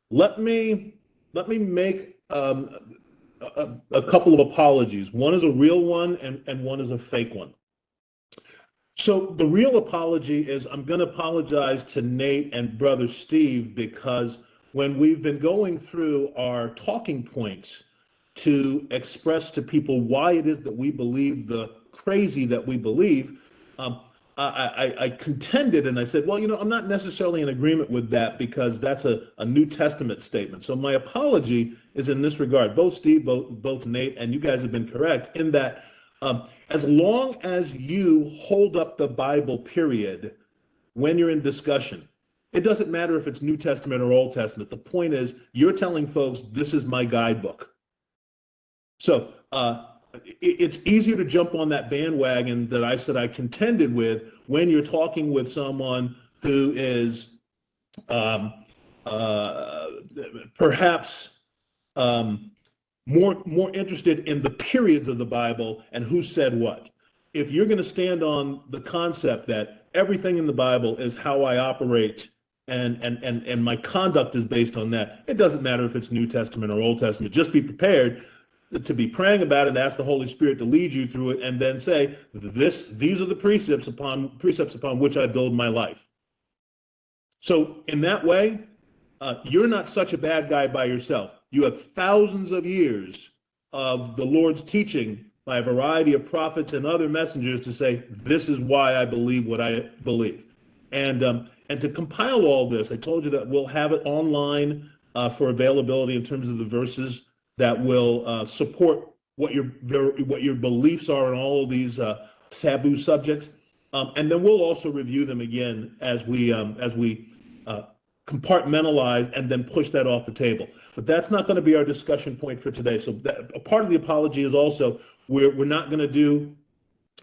Let me make a couple of apologies. One is a real one, and one is a fake one. So the real apology is I'm going to apologize to Nate and brother Steve because when we've been going through our talking points to express to people why it is that we believe the crazy that we believe, um, I contended and I said, well, I'm not necessarily in agreement with that because that's a New Testament statement. So my apology is in this regard. Both Steve, both Nate, and you guys have been correct in that as long as you hold up the Bible, period, when you're in discussion, it doesn't matter if it's New Testament or Old Testament. The point is, you're telling folks, this is my guidebook. So it's easier to jump on that bandwagon that I said I contended with when you're talking with someone who is perhaps more interested in the periods of the Bible and who said what. If you're going to stand on the concept that everything in the Bible is how I operate and my conduct is based on that, it doesn't matter if it's New Testament or Old Testament. Just be prepared to be praying about it and ask the Holy Spirit to lead you through it, and then say, these are the precepts upon which I build my life. So in that way, you're not such a bad guy by yourself. You have thousands of years of the Lord's teaching by a variety of prophets and other messengers to say, this is why I believe what I believe. And to compile all this, I told you that we'll have it online for availability in terms of the verses that will support what your beliefs are in all of these taboo subjects, and then we'll also review them again as we compartmentalize and then push that off the table. But that's not going to be our discussion point for today. So a part of the apology is also we're not going to do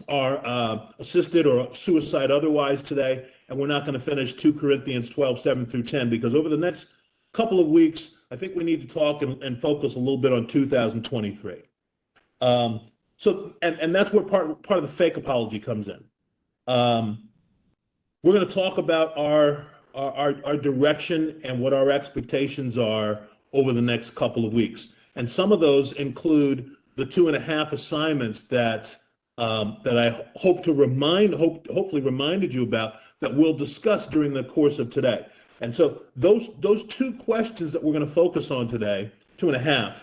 our assisted or suicide otherwise today, and we're not going to finish 2 Corinthians 12, 7 through 10, because over the next couple of weeks, I think we need to talk and focus a little bit on 2023. So that's where part of the fake apology comes in. We're going to talk about our direction and what our expectations are over the next couple of weeks. And some of those include the 2.5 assignments that I hope to hopefully reminded you about that we'll discuss during the course of today. And so those 2 questions that we're going to focus on today, 2.5,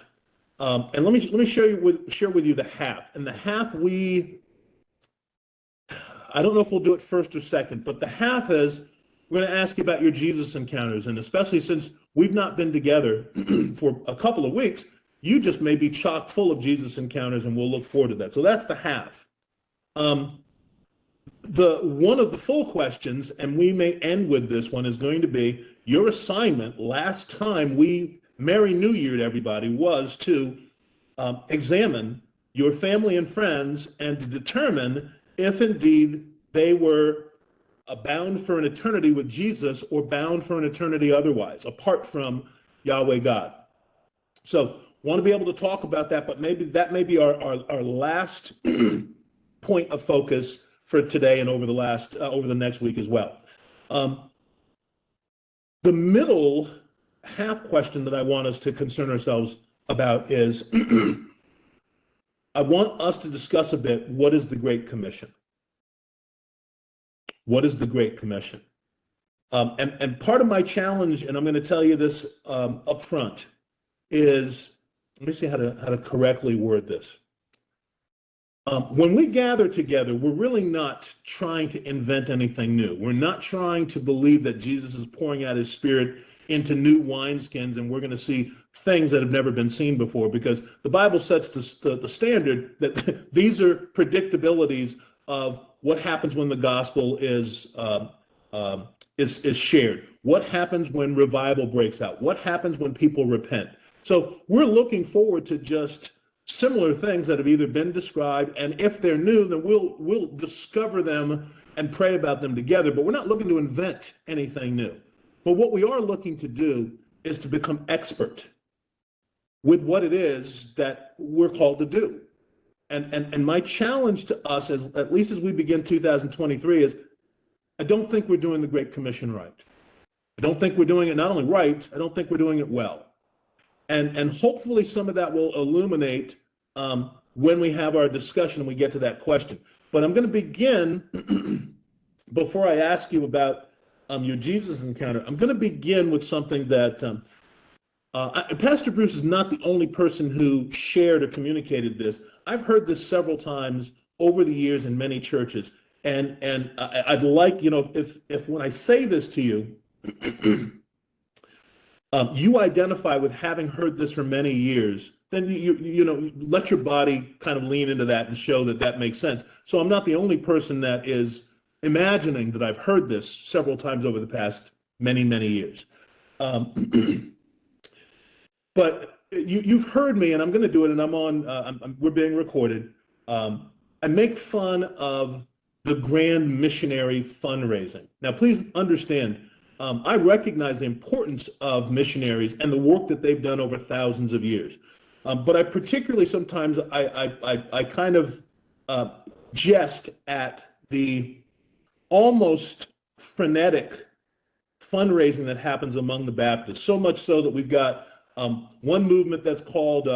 and let me share with you the half. And the half I don't know if we'll do it first or second, but the half is we're going to ask you about your Jesus encounters, and especially since we've not been together for a couple of weeks, you just may be chock full of Jesus encounters, and we'll look forward to that. So that's the half. One of the full questions, and we may end with this one, is going to be your assignment last time Merry New Year to everybody, was to examine your family and friends and to determine if indeed they were bound for an eternity with Jesus or bound for an eternity otherwise, apart from Yahweh God. So want to be able to talk about that, but maybe that may be our last point of focus for today and over the next week as well. The middle half question that I want us to concern ourselves about is I want us to discuss a bit, what is the Great Commission? What is the Great Commission? And part of my challenge, and I'm going to tell you this up front, is, let me see how to correctly word this. When we gather together, we're really not trying to invent anything new. We're not trying to believe that Jesus is pouring out his Spirit into new wineskins and we're going to see things that have never been seen before, because the Bible sets the standard that these are predictabilities of what happens when the gospel is shared. What happens when revival breaks out? What happens when people repent? So we're looking forward to just similar things that have either been described, and if they're new, then we'll discover them and pray about them together. But we're not looking to invent anything new. But what we are looking to do is to become expert with what it is that we're called to do. And my challenge to us, at least as we begin 2023, is I don't think we're doing the Great Commission right. I don't think we're doing it not only right, I don't think we're doing it well. And hopefully some of that will illuminate when we have our discussion and we get to that question. But I'm going to begin, before I ask you about your Jesus encounter, I'm going to begin with something that Pastor Bruce is not the only person who shared or communicated this. I've heard this several times over the years in many churches. And I'd like, if when I say this to you, you identify with having heard this for many years, then you let your body kind of lean into that and show that that makes sense. So I'm not the only person that is imagining that I've heard this several times over the past many, many years. But you've heard me, and I'm going to do it, and we're being recorded. I make fun of the grand missionary fundraising. Now, please understand, I recognize the importance of missionaries and the work that they've done over thousands of years. But I particularly sometimes I kind of jest at the almost frenetic fundraising that happens among the Baptists, so much so that we've got one movement that's called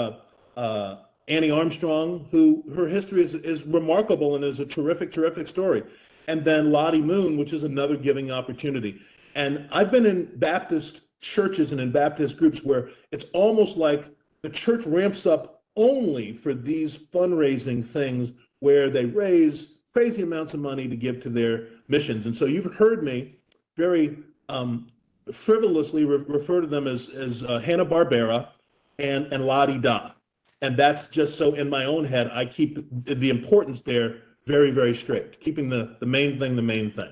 Annie Armstrong, who her history is remarkable and is a terrific, terrific story. And then Lottie Moon, which is another giving opportunity. And I've been in Baptist churches and in Baptist groups where it's almost like the church ramps up only for these fundraising things where they raise crazy amounts of money to give to their missions. And so you've heard me very frivolously refer to them as Hanna-Barbera and La-di-da. And that's just so in my own head, I keep the importance there very, very strict, keeping the main thing the main thing.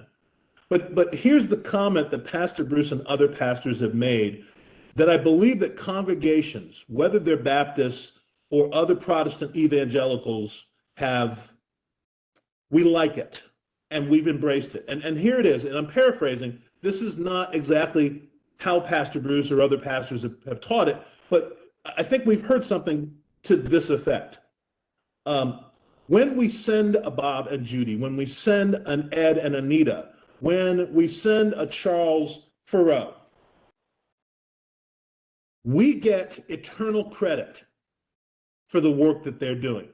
But here's the comment that Pastor Bruce and other pastors have made, that I believe that congregations, whether they're Baptists or other Protestant evangelicals, we like it and we've embraced it. And here it is, and I'm paraphrasing. This is not exactly how Pastor Bruce or other pastors have taught it, but I think we've heard something to this effect. When we send a Bob and Judy, when we send an Ed and Anita, when we send a Charles Farrow, we get eternal credit for the work that they're doing.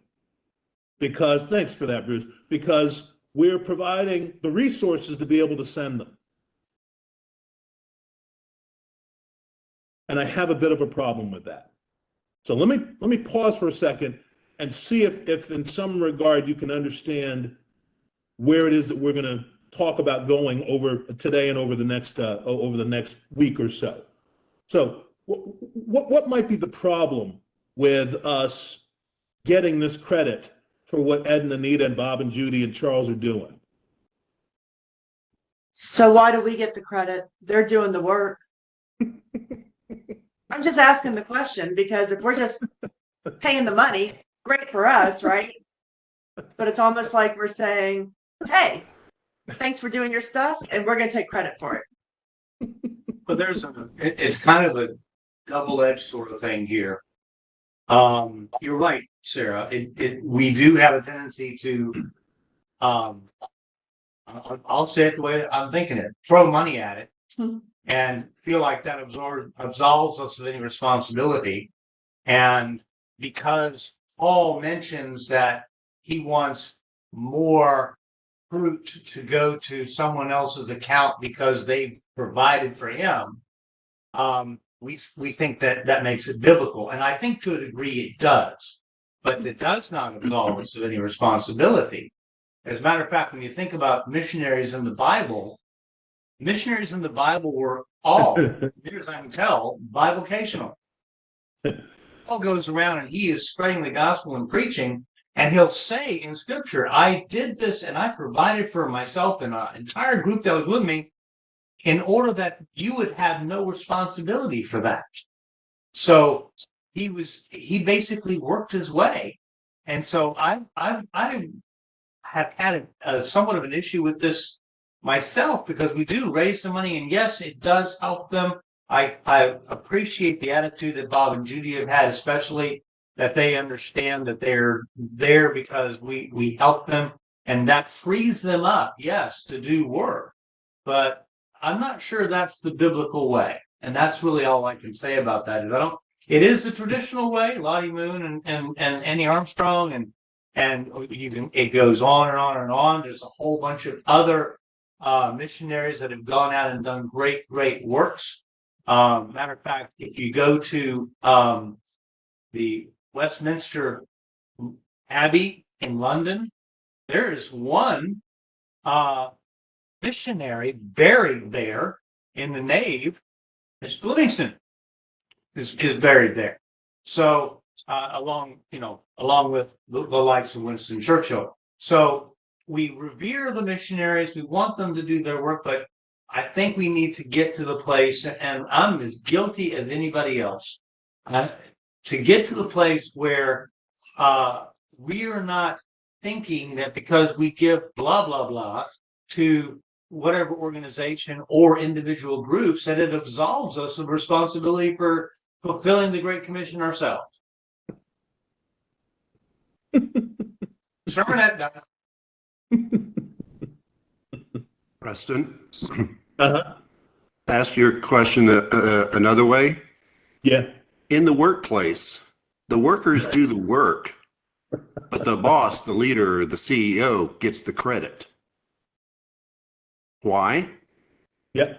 Because, thanks for that, Bruce, because we're providing the resources to be able to send them. And I have a bit of a problem with that. So let me pause for a second and see if in some regard you can understand where it is that we're going to talk about going over today and over the next week or so. So what might be the problem with us getting this credit for what Ed and Anita and Bob and Judy and Charles are doing? So why do we get the credit? They're doing the work. I'm just asking the question, because if we're just paying the money, great for us, right? But it's almost like we're saying, hey, thanks for doing your stuff, and we're going to take credit for it. Well, it's kind of a double-edged sort of thing here. You're right, Sarah. We do have a tendency to, I'll say it the way I'm thinking it, throw money at it. And feel like that absolves us of any responsibility. And because Paul mentions that he wants more fruit to go to someone else's account because they've provided for him, we think that makes it biblical. And I think to a degree it does. But it does not absolve us of any responsibility. As a matter of fact, when you think about missionaries in the Bible were all, as near as I can tell, bivocational. Paul goes around and he is spreading the gospel and preaching, and he'll say in Scripture, I did this and I provided for myself and an entire group that was with me in order that you would have no responsibility for that. So he basically worked his way. And so I have had somewhat of an issue with this myself, because we do raise the money, and yes, it does help them. I appreciate the attitude that Bob and Judy have had, especially that they understand that they're there because we help them, and that frees them up, yes, to do work. But I'm not sure that's the biblical way. And that's really all I can say about that. Is I don't. It is the traditional way, Lottie Moon and Annie Armstrong, and you can. It goes on and on and on. There's a whole bunch of other missionaries that have gone out and done great works. Matter of fact, if you go to the Westminster Abbey in London, there is one missionary buried there in the nave. Miss Livingston is buried there. So along with the likes of Winston Churchill. So we revere the missionaries. We want them to do their work, but I think we need to get to the place, and I'm as guilty as anybody else, to get to the place where we are not thinking that because we give blah, blah, blah to whatever organization or individual groups, that it absolves us of responsibility for fulfilling the Great Commission ourselves. Sermonette done. Preston, Uh-huh. ask your question another way. Yeah. In the workplace, the workers do the work, but the boss, the leader, the CEO gets the credit. Why? Yeah.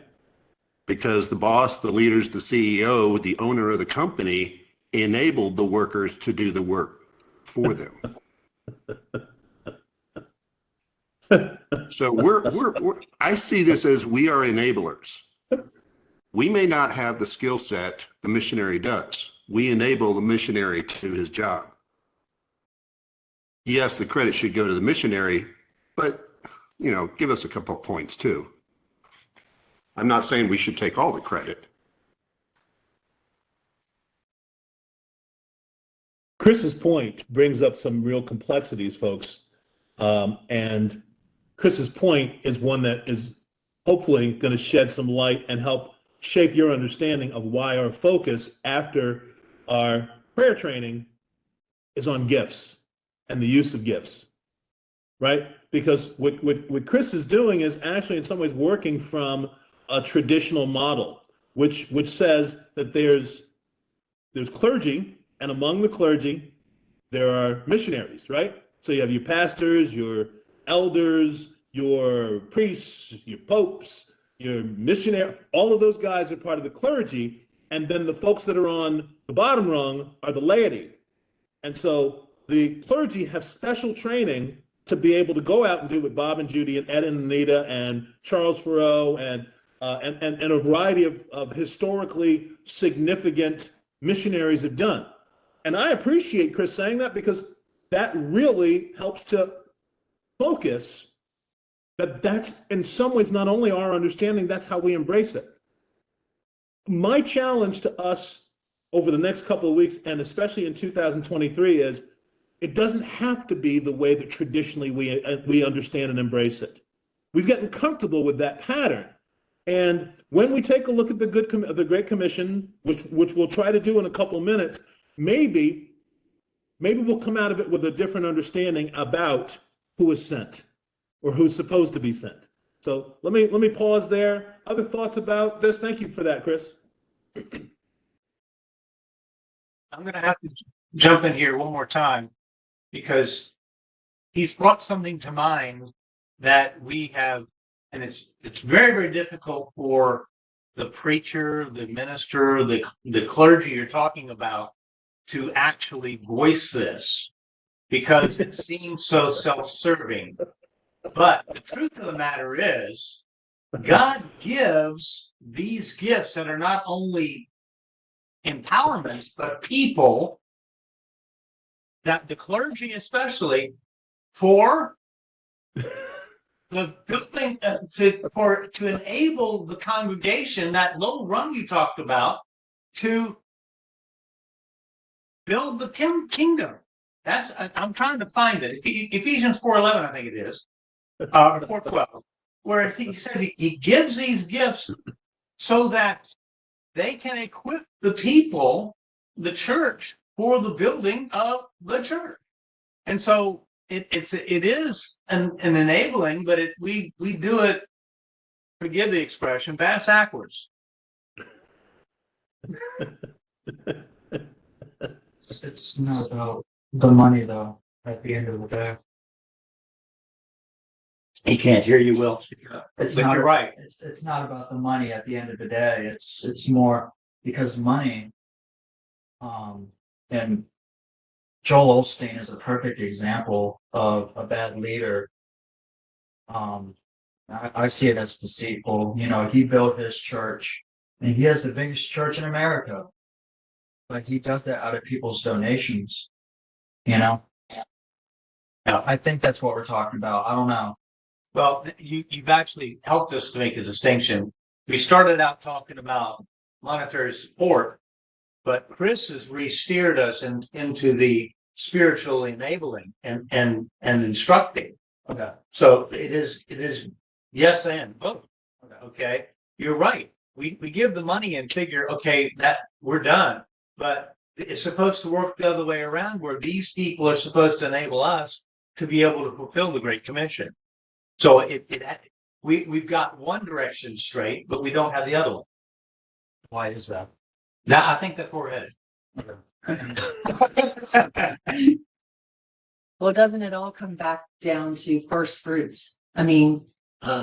Because the boss, the leaders, the CEO, the owner of the company enabled the workers to do the work for them. So I see this as we are enablers. We may not have the skill set the missionary does. We enable the missionary to his job. Yes, the credit should go to the missionary, but give us a couple of points too. I'm not saying we should take all the credit. Chris's point brings up some real complexities, folks. And Chris's point is one that is hopefully going to shed some light and help shape your understanding of why our focus after our prayer training is on gifts and the use of gifts, right? Because what Chris is doing is actually in some ways working from a traditional model, which says that there's clergy, and among the clergy, there are missionaries, right? So you have your pastors, your elders, your priests, your popes, your missionary, all of those guys are part of the clergy. And then the folks that are on the bottom rung are the laity. And so the clergy have special training to be able to go out and do what Bob and Judy and Ed and Anita and Charles Farrow and a variety of historically significant missionaries have done. And I appreciate Chris saying that, because that really helps to focus that that's in some ways not only our understanding, that's how we embrace it. My challenge to us over the next couple of weeks, and especially in 2023, is it doesn't have to be the way that traditionally we understand and embrace it. We've gotten comfortable with that pattern. And when we take a look at the Great Commission, which we'll try to do in a couple of minutes, maybe we'll come out of it with a different understanding about who is sent or who's supposed to be sent. So let me pause there. Other thoughts about this? Thank you for that, Chris. I'm going to have to jump in here one more time, because he's brought something to mind that we have, and it's very, very difficult for the preacher, the minister, the clergy you're talking about to actually voice this, because it seems so self-serving. But the truth of the matter is, God gives these gifts that are not only empowerments, but people, that the clergy especially, for the building, to enable the congregation, that low rung you talked about, to build the kingdom. That's, I'm trying to find it. Ephesians 4:11, I think it is, 4:12, where he says he gives these gifts so that they can equip the people, the church, for the building of the church. And so it is an enabling, but we do it forgive the expression, bass backwards. It's not about the money though, at the end of the day. He can't hear you, Will. It's But not, you're right. It's not about the money at the end of the day. It's more because money, and Joel Osteen is a perfect example of a bad leader. I see it as deceitful. You know, he built his church and he has the biggest church in America, but he does that out of people's donations, you know? Yeah. I think that's what we're talking about. I don't know. Well, you've actually helped us to make a distinction. We started out talking about monetary support, but Chris has re-steered us into the spiritual enabling and instructing. Okay. So it is yes and both. Okay. You're right. We give the money and figure, okay, that we're done. But it's supposed to work the other way around, where these people are supposed to enable us to be able to fulfill the Great Commission. So we've got one direction straight, but we don't have the other one. Why is that? Now I think that's where we're headed. Well, doesn't it all come back down to first fruits? I mean,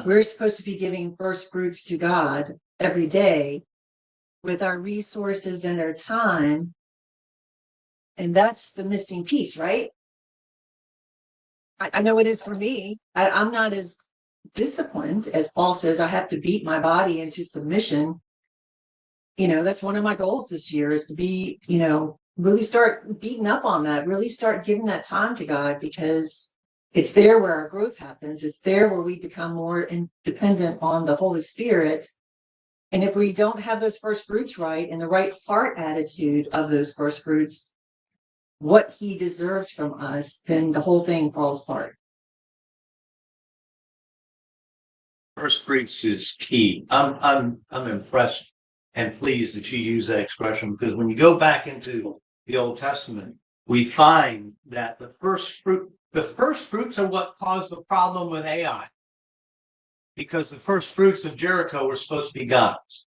we're supposed to be giving first fruits to God every day with our resources and our time. And that's the missing piece, right? I know it is for me. I'm not as disciplined as Paul says. I have to beat my body into submission. You know, that's one of my goals this year is to be, you know, really start beating up on that, really start giving that time to God, because it's there where our growth happens. It's there where we become more dependent on the Holy Spirit. And if we don't have those first fruits right and the right heart attitude of those first fruits, what he deserves from us, then the whole thing falls apart. First fruits is key. I'm impressed and pleased that you use that expression, because when you go back into the Old Testament, we find that the first fruits are what caused the problem with Ai, because the first fruits of Jericho were supposed to be God's.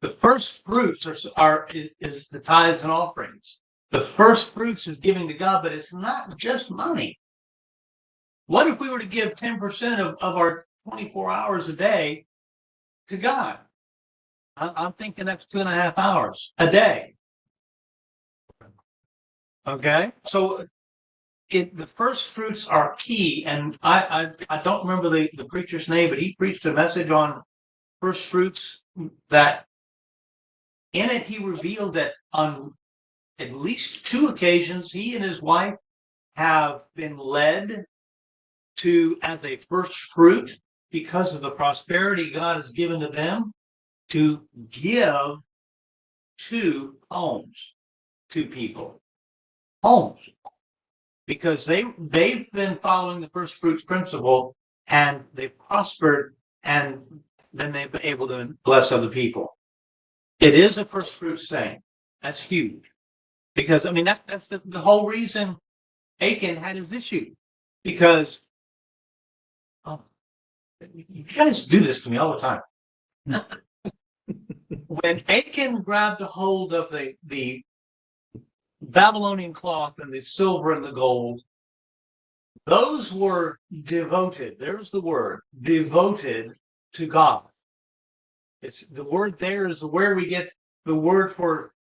The first fruits is the tithes and offerings. The first fruits is giving to God, but it's not just money. What if we were to give 10% of our 24 hours a day to God? I'm thinking that's 2.5 hours a day. Okay, so the first fruits are key, and I don't remember the preacher's name, but he preached a message on first fruits that in it he revealed that on at least 2 occasions he and his wife have been led to, as a first fruit, because of the prosperity God has given to them, to give to homes, to people. Homes. Because they've been following the first fruits principle, and they've prospered, and then they've been able to bless other people. It is a first fruits thing. That's huge. Because, I mean, that's the whole reason Achan had his issue. Because you guys do this to me all the time. When Achan grabbed a hold of the Babylonian cloth and the silver and the gold, those were devoted. There's the word, devoted to God. It's the word there is where we get the word for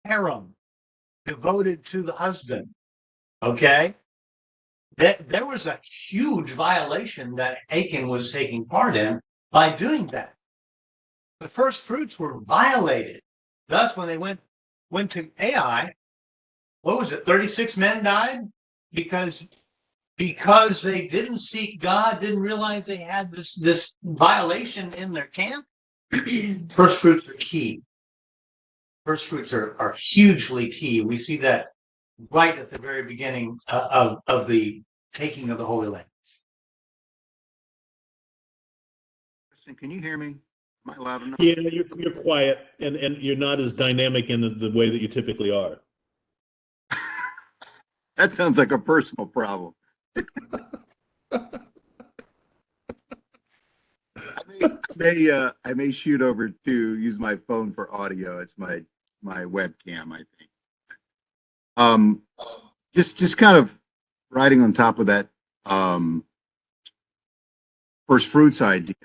harem, devoted to the husband. Okay? That there was a huge violation that Achan was taking part in by doing that. The first fruits were violated. Thus, when they went to Ai, what was it? 36 men died because they didn't seek God, didn't realize they had this violation in their camp. First fruits are key. First fruits are hugely key. We see that right at the very beginning of the taking of the Holy Land. Can you hear me? Am I loud enough? Yeah, you're quiet, and you're not as dynamic in the way that you typically are. That sounds like a personal problem. I mean, I may shoot over to use my phone for audio. It's my webcam, I think. Um, just kind of riding on top of that first fruits idea.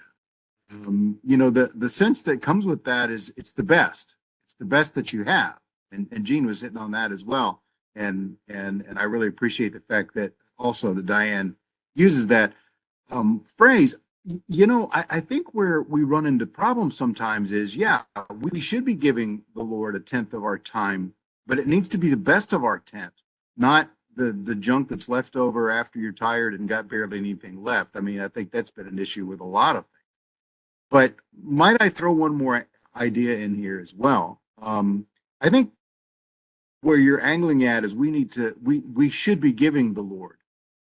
The sense that comes with that is it's the best. It's the best that you have. And Gene was hitting on that as well. And I really appreciate the fact that also that Diane uses that phrase. I think where we run into problems sometimes is, yeah, we should be giving the Lord a tenth of our time, but it needs to be the best of our tenth, not the junk that's left over after you're tired and got barely anything left. I mean, I think that's been an issue with a lot of things. But might I throw one more idea in here as well? I think where you're angling at is we should be giving the Lord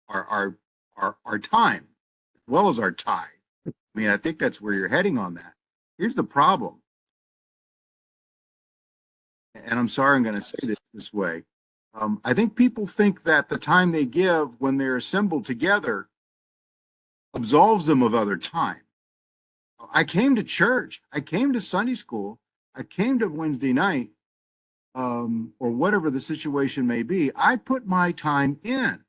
our time as well as our tithe. I mean, I think that's where you're heading on that. Here's the problem, and I'm sorry I'm going to say this way. I think people think that the time they give when they're assembled together absolves them of other time. I came to church, I came to Sunday school, I came to Wednesday night, or whatever the situation may be. I put my time in.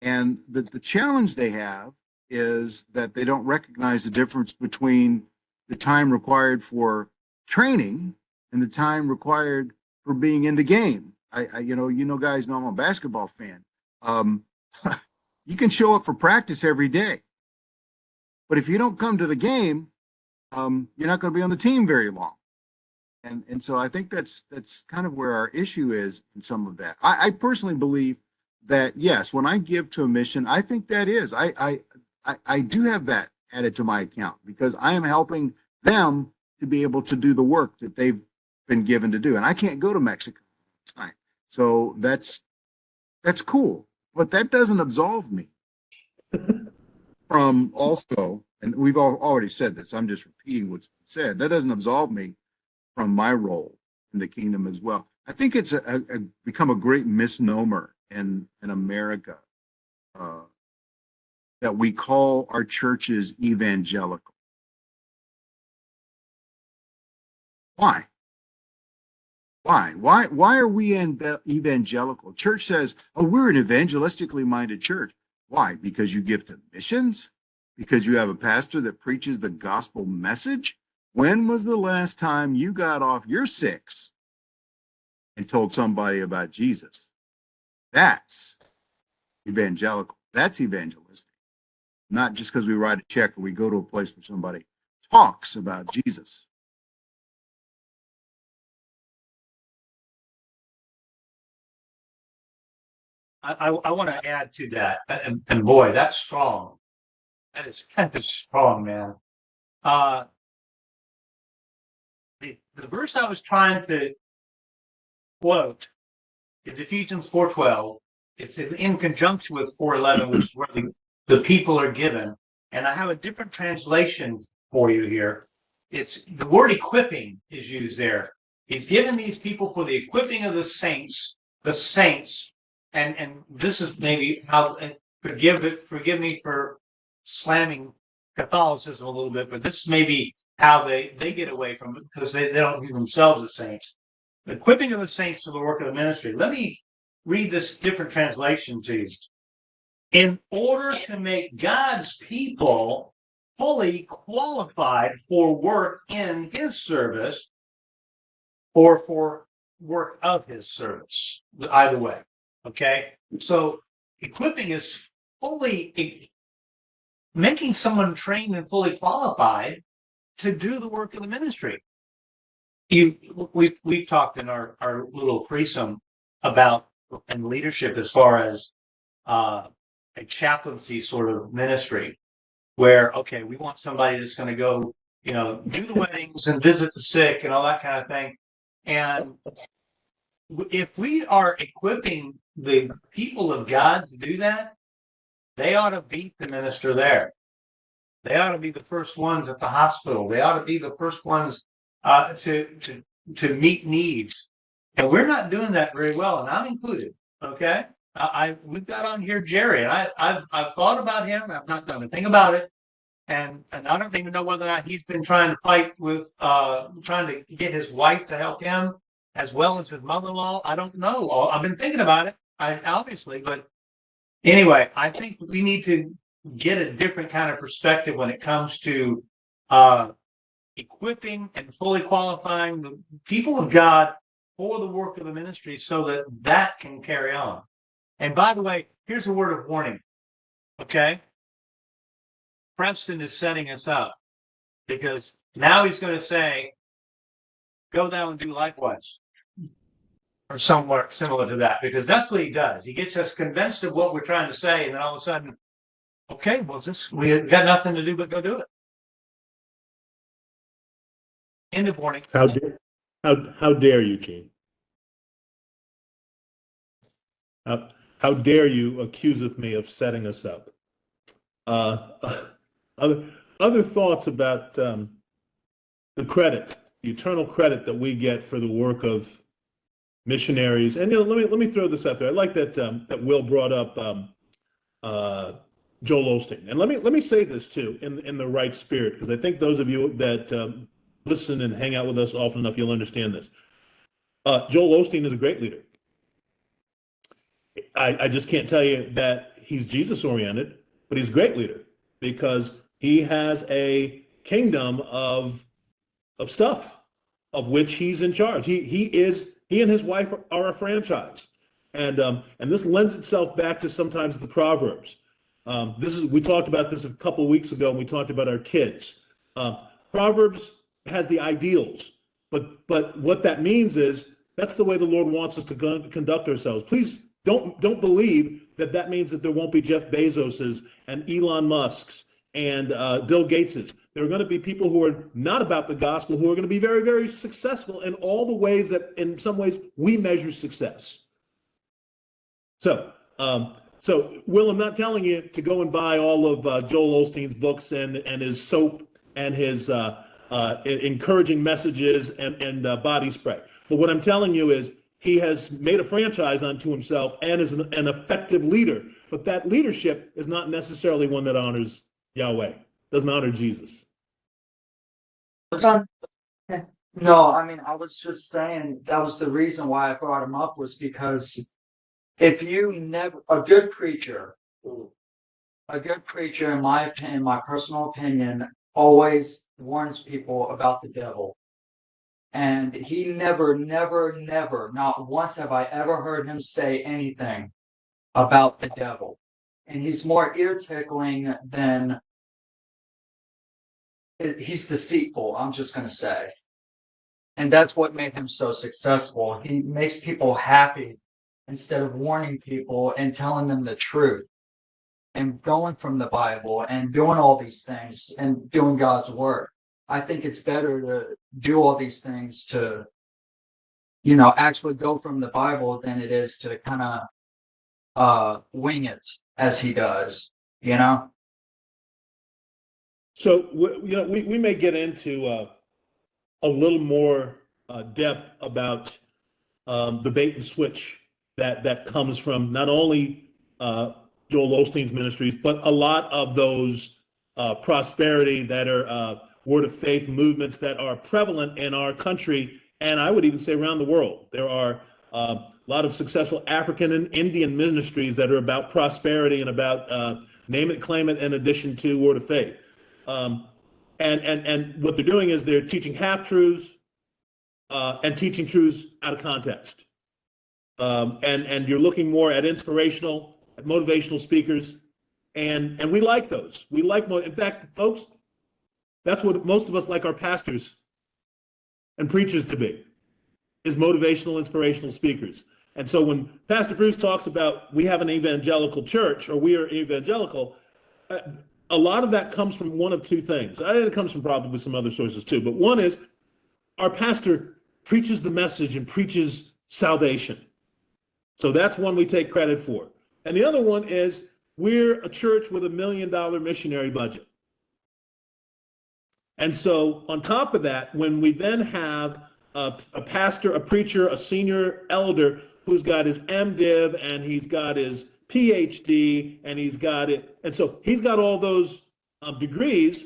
And the challenge they have is that they don't recognize the difference between the time required for training and the time required for being in the game. Guys know I'm a basketball fan. You can show up for practice every day, but if you don't come to the game, you're not going to be on the team very long. And so I think that's kind of where our issue is in some of that. I personally believe that, yes, when I give to a mission, I think that is, I do have that added to my account because I am helping them to be able to do the work that they've been given to do. And I can't go to Mexico all the time. So that's cool. But that doesn't absolve me from also, and we've already said this, I'm just repeating what's been said. That doesn't absolve me from my role in the kingdom as well. I think it's become a great misnomer in America that we call our churches evangelical. Why? Why are we evangelical? Church says, oh, we're an evangelistically minded church. Why? Because you give to missions? Because you have a pastor that preaches the gospel message? When was the last time you got off your six and told somebody about Jesus? That's evangelical. That's evangelistic. Not just because we write a check or we go to a place where somebody talks about Jesus. I want to add to that, and boy, that's strong. That is kind of strong, man. The verse I was trying to quote is Ephesians 4:12. It's in conjunction with 4:11, which is where the people are given. And I have a different translation for you here. It's the word equipping is used there. He's given these people for the equipping of the saints, and this is maybe how, forgive me for slamming Catholicism a little bit, but this may be how they get away from it because they don't view themselves as saints. The equipping of the saints to the work of the ministry. Let me read this different translation to you. In order to make God's people fully qualified for work in his service or for work of his service, either way. Okay, so equipping is fully making someone trained and fully qualified to do the work of the ministry. We've talked in our little threesome about and leadership as far as a chaplaincy sort of ministry, where okay, we want somebody that's going to go, do the weddings and visit the sick and all that kind of thing, and if we are equipping the people of God to do that, they ought to beat the minister there. They ought to be the first ones at the hospital. They ought to be the first ones to meet needs. And we're not doing that very well, and I'm included. Okay, we've got on here Jerry, and I've thought about him. I've not done a thing about it, And I don't even know whether or not he's been trying to fight with, trying to get his wife to help him as well as his mother-in-law. I don't know. I've been thinking about it, obviously, but anyway, I think we need to get a different kind of perspective when it comes to equipping and fully qualifying the people of God for the work of the ministry so that that can carry on. And by the way, here's a word of warning, okay? Preston is setting us up because now he's going to say, go down and do likewise. Or somewhat similar to that, because that's what he does. He gets us convinced of what we're trying to say, and then all of a sudden, okay, well, we got nothing to do but go do it. End of warning. How dare you, Gene? How dare you accuseth me of setting us up? Other thoughts about the credit, the eternal credit that we get for the work of missionaries. And let me throw this out there. I like that that Will brought up Joel Osteen. And let me say this too in the right spirit, because I think those of you that listen and hang out with us often enough, you'll understand this. Joel Osteen is a great leader. I just can't tell you that he's Jesus oriented, but he's a great leader because he has a kingdom of stuff of which he's in charge. He and his wife are a franchise, and this lends itself back to sometimes the Proverbs. We talked about this a couple of weeks ago, and we talked about our kids. Proverbs has the ideals, but what that means is that's the way the Lord wants us to conduct ourselves. Please don't believe that means that there won't be Jeff Bezos's and Elon Musk's and Bill Gates's. There are going to be people who are not about the gospel who are going to be very, very successful in all the ways that, in some ways, we measure success. So, Will, I'm not telling you to go and buy all of Joel Osteen's books and his soap and his encouraging messages and body spray. But what I'm telling you is he has made a franchise unto himself and is an effective leader. But that leadership is not necessarily one that honors Yahweh, doesn't honor Jesus. No, I mean, I was just saying that was the reason why I brought him up, was because if you never, a good preacher, in my opinion, my personal opinion, always warns people about the devil. And he never, not once have I ever heard him say anything about the devil. And he's more ear tickling than he's deceitful, I'm just going to say. And that's what made him so successful. He makes people happy instead of warning people and telling them the truth and going from the Bible and doing all these things and doing God's work. I think it's better to do all these things to, actually go from the Bible than it is to kind of wing it as he does, So, we may get into a little more depth about the bait and switch that comes from not only Joel Osteen's ministries, but a lot of those prosperity that are word of faith movements that are prevalent in our country, and I would even say around the world. There are a lot of successful African and Indian ministries that are about prosperity and about name it, claim it, in addition to word of faith. And what they're doing is they're teaching half-truths and teaching truths out of context. And you're looking more at inspirational, at motivational speakers, and we like those. In fact, folks, that's what most of us like our pastors and preachers to be, is motivational, inspirational speakers. And so when Pastor Bruce talks about we have an evangelical church, or we are evangelical, a lot of that comes from one of two things. It comes from probably some other sources too, but one is our pastor preaches the message and preaches salvation. So that's one we take credit for. And the other one is we're a church with $1 million missionary budget. And so on top of that, when we then have a pastor, a preacher, a senior elder who's got his MDiv and he's got his PhD and he's got it, and so he's got all those degrees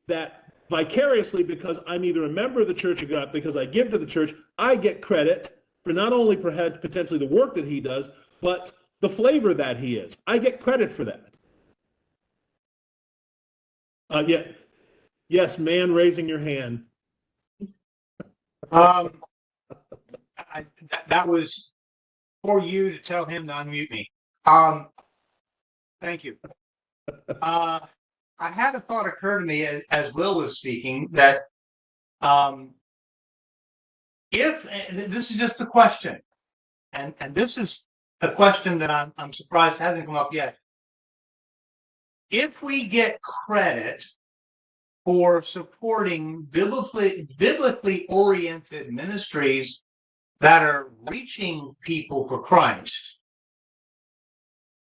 that vicariously, because I'm either a member of the Church of God, because I give to the church, I get credit for not only perhaps potentially the work that he does, but the flavor that he is. I get credit for that. Yeah. Yes, man raising your hand. That was for you to tell him to unmute me. Thank you. I had a thought occur to me as Will was speaking that if and this is just a question, and this is a question that I'm surprised hasn't come up yet. If we get credit for supporting biblically oriented ministries that are reaching people for Christ,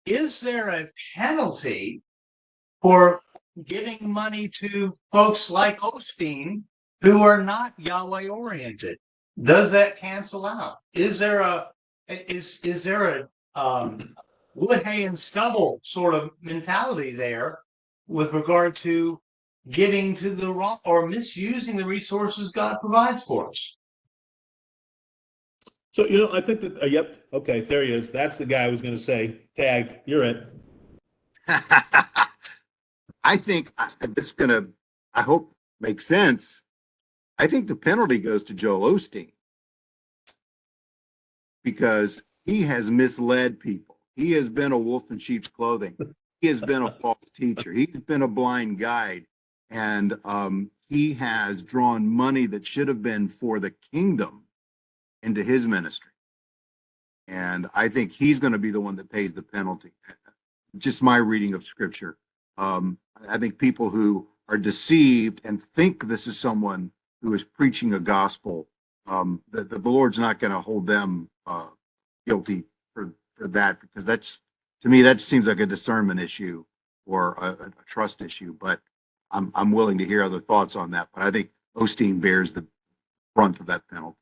is there a penalty for giving money to folks like Osteen who are not Yahweh oriented? Does that cancel out? Is there a wood, hay, and stubble sort of mentality there with regard to giving to the wrong or misusing the resources God provides for us? So, I think that, yep, okay, there he is. That's the guy I was going to say, tag, you're it. I think this is gonna, I hope, make sense. I think the penalty goes to Joel Osteen because he has misled people. He has been a wolf in sheep's clothing. He has been a false teacher. He's been a blind guide, and he has drawn money that should have been for the kingdom into his ministry. And I think he's going to be the one that pays the penalty. Just my reading of scripture. I think people who are deceived and think this is someone who is preaching a gospel, that the Lord's not going to hold them guilty for that, because that's, to me, that seems like a discernment issue or a trust issue. But I'm willing to hear other thoughts on that. But I think Osteen bears the brunt of that penalty.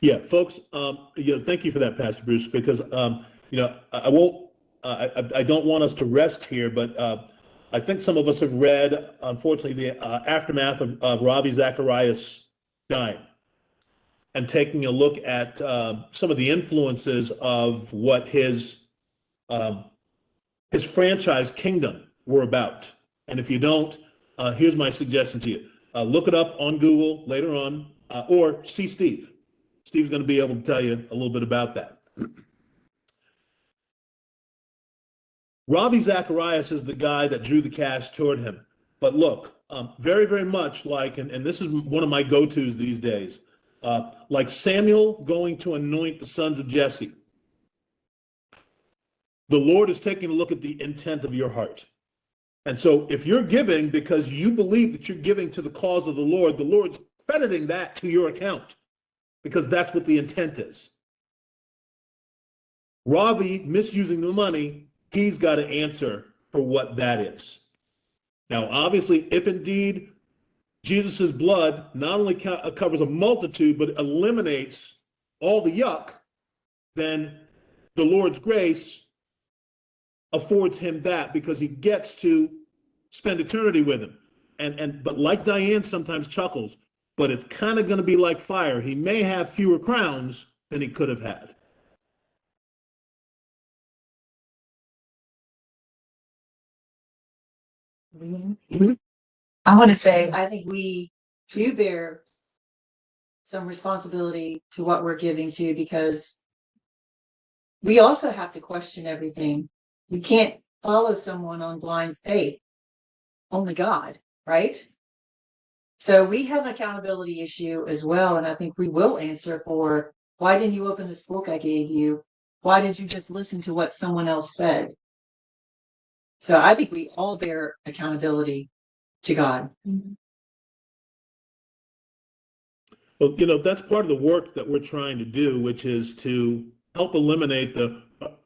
Yeah, folks, thank you for that, Pastor Bruce, because, I won't, I don't want us to rest here, but I think some of us have read, unfortunately, the aftermath of Ravi Zacharias dying and taking a look at some of the influences of what his franchise kingdom were about. And if you don't, here's my suggestion to you. Look it up on Google later on, or see Steve. Steve's going to be able to tell you a little bit about that. Ravi Zacharias is the guy that drew the cast toward him. But look, very, very much like, and this is one of my go-tos these days, like Samuel going to anoint the sons of Jesse. The Lord is taking a look at the intent of your heart. And so if you're giving because you believe that you're giving to the cause of the Lord's crediting that to your account because that's what the intent is. Ravi misusing the money, he's got to answer for what that is. Now, obviously, if indeed Jesus' blood not only covers a multitude, but eliminates all the yuck, then the Lord's grace affords him that because he gets to spend eternity with him. But like Diane sometimes chuckles, but it's kind of going to be like fire. He may have fewer crowns than he could have had. I want to say, I think we do bear some responsibility to what we're giving to, because we also have to question everything. You can't follow someone on blind faith, only God, right? So we have an accountability issue as well. And I think we will answer for, why didn't you open this book I gave you? Why didn't you just listen to what someone else said? So I think we all bear accountability to God. Well, that's part of the work that we're trying to do, which is to help eliminate the,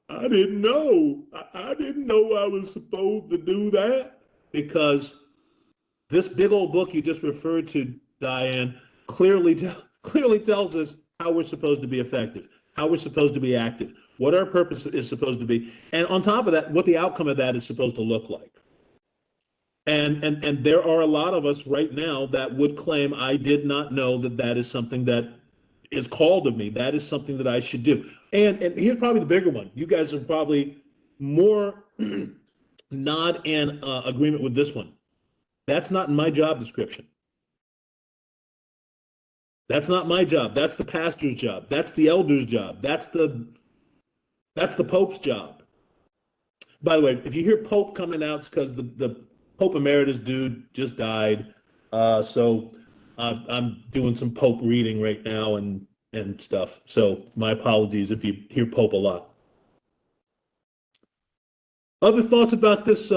I didn't know I was supposed to do that, because this big old book you just referred to, Diane, clearly tells us how we're supposed to be effective, how we're supposed to be active, what our purpose is supposed to be, and on top of that, what the outcome of that is supposed to look like. And there are a lot of us right now that would claim I did not know that that is something that is called of me. That is something that I should do. And here's probably the bigger one. You guys are probably more not in agreement with this one. That's not in my job description. That's not my job. That's the pastor's job. That's the elder's job. That's the Pope's job. By the way, if you hear Pope coming out, it's because the Pope Emeritus dude just died. So I'm doing some Pope reading right now and stuff. So my apologies if you hear Pope a lot. Other thoughts about this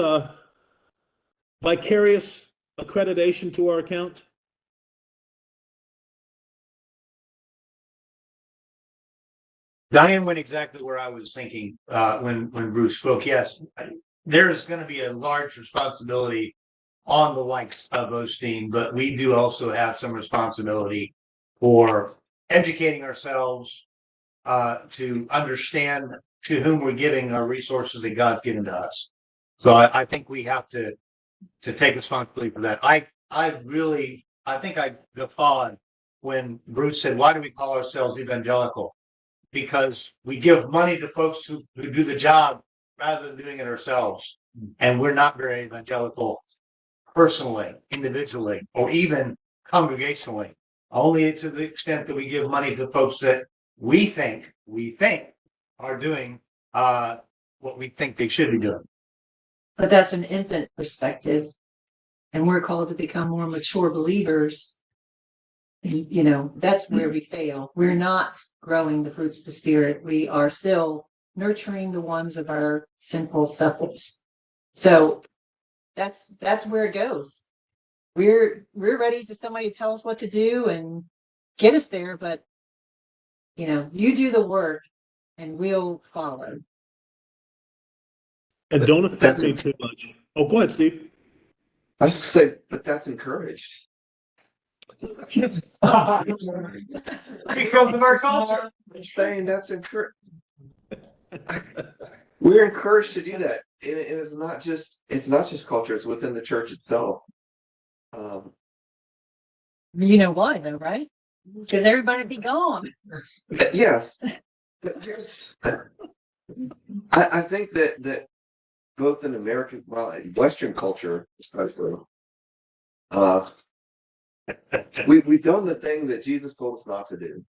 vicarious accreditation to our account? Diane went exactly where I was thinking when Bruce spoke. Yes, there's going to be a large responsibility on the likes of Osteen, but we do also have some responsibility for educating ourselves to understand to whom we're giving our resources that God's given to us. So I think we have to take responsibility for that. I think I guffawed when Bruce said, "Why do we call ourselves evangelical?" Because we give money to folks who do the job rather than doing it ourselves. And we're not very evangelical personally, individually, or even congregationally, only to the extent that we give money to folks that we think are doing what we think they should be doing. But that's an infant perspective. And we're called to become more mature believers. You know, that's where we fail. We're not growing the fruits of the Spirit. We are still nurturing the ones of our sinful selves. So that's where it goes. We're ready to somebody tell us what to do and get us there, but you know, you do the work and we'll follow. And don't affect me too much. Oh, go ahead, Steve. I was just say, but that's encouraged. Because of our culture. I'm saying that's encouraged. We're encouraged to do that, and it's not just culture; it's within the church itself. You know why though, right? Because everybody be gone. Yes, but I think that both in American, Western culture, especially, we've done the thing that Jesus told us not to do.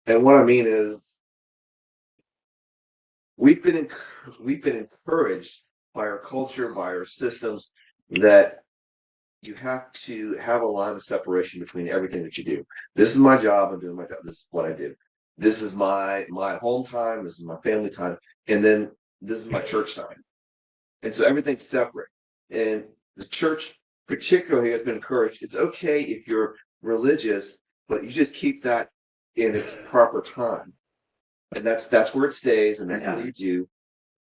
And what I mean is, we've been encouraged by our culture, by our systems, that you have to have a line of separation between everything that you do. This is my job. I'm doing my job. This is what I do. This is my home time. This is my family time. And then this is my church time. And so everything's separate. And the church particularly has been encouraged. It's okay if you're religious, but you just keep that in its proper time. And that's where it stays, and that's what you do.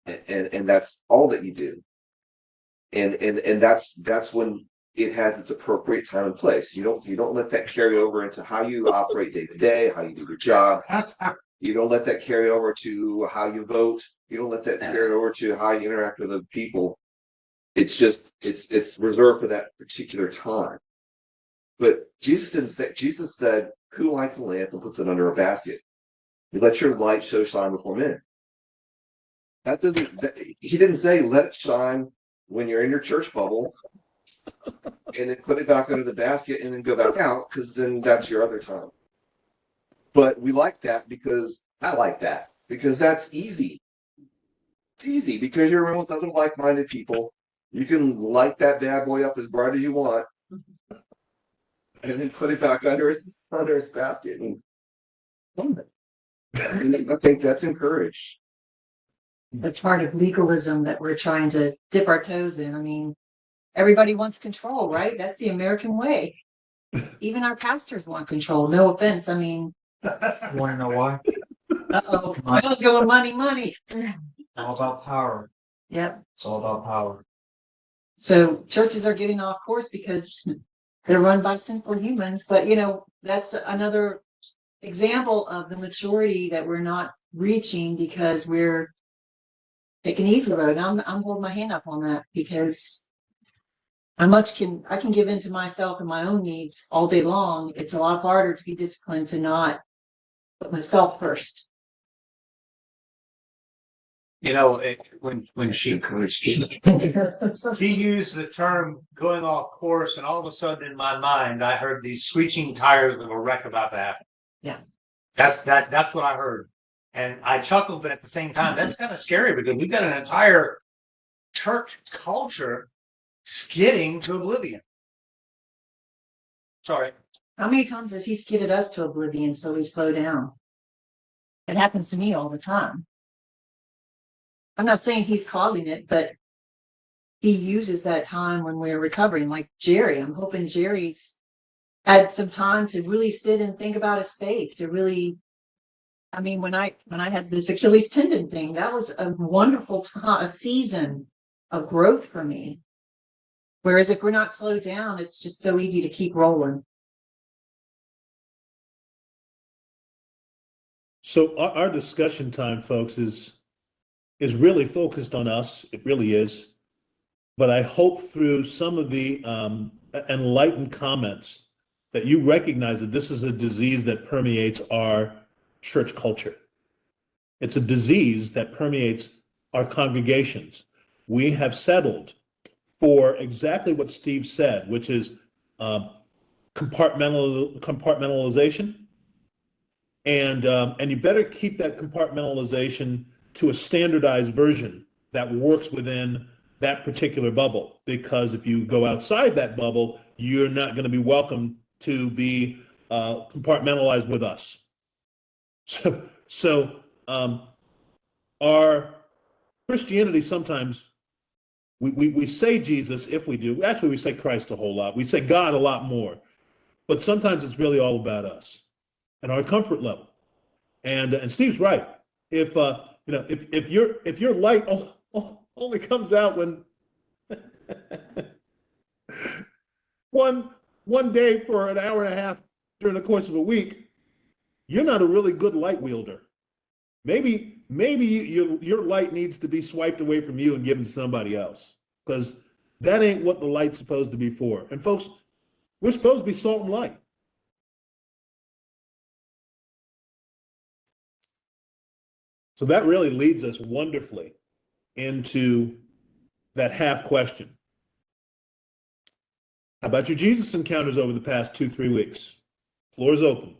And that's all that you do. And that's when it has its appropriate time and place. You don't let that carry over into how you operate day to day, how you do your job. You don't let that carry over to how you vote. You don't let that carry over to how you interact with other people. It's just it's reserved for that particular time. But Jesus didn't say. Jesus said, "Who lights a lamp and puts it under a basket? You let your light so shine before men." He didn't say let it shine when you're in your church bubble and then put it back under the basket and then go back out, because then that's your other time. But we like that because I like that because that's easy. It's easy because you're around with other like-minded people. You can light that bad boy up as bright as you want and then put it back under his basket. And I think that's encouraged. The part of legalism that we're trying to dip our toes in. I mean, everybody wants control, right? That's the American way. Even our pastors want control. No offense. I mean, Want to know why? uh-oh. I was going money. All about power. Yep. It's all about power. So churches are getting off course because they're run by sinful humans. But, you know, that's another example of the maturity that we're not reaching because we're taking the easy road. And I'm holding my hand up on that because I can give in to myself and my own needs all day long. It's a lot harder to be disciplined to not put myself first. You know, when she used the term going off course, and all of a sudden in my mind, I heard these screeching tires of a wreck about to happen. Yeah. That's what I heard. And I chuckled, but at the same time, that's kind of scary because we've got an entire church culture skidding to oblivion. Sorry. How many times has he skidded us to oblivion so we slow down? It happens to me all the time. I'm not saying he's causing it, but he uses that time when we're recovering, like Jerry. I'm hoping Jerry's had some time to really sit and think about his faith, to really, I mean, when I had this Achilles tendon thing, that was a wonderful time, a season of growth for me. Whereas if we're not slowed down, it's just so easy to keep rolling. So our discussion time, folks, is really focused on us. It really is. But I hope through some of the enlightened comments that you recognize that this is a disease that permeates our church culture. It's a disease that permeates our congregations. We have settled for exactly what Steve said, which is compartmentalization. And you better keep that compartmentalization to a standardized version that works within that particular bubble. Because if you go outside that bubble, you're not going to be welcome to be compartmentalized with us. So our Christianity sometimes, we say Jesus if we do. Actually, we say Christ a whole lot. We say God a lot more. But sometimes it's really all about us and our comfort level. And Steve's right. If if your light only comes out when one day for an hour and a half during the course of a week, you're not a really good light wielder. Maybe your light needs to be swiped away from you and given to somebody else, because that ain't what the light's supposed to be for. And folks, we're supposed to be salt and light. So that really leads us wonderfully into that half question. How about your Jesus encounters over the past 2-3 weeks? Floor is open.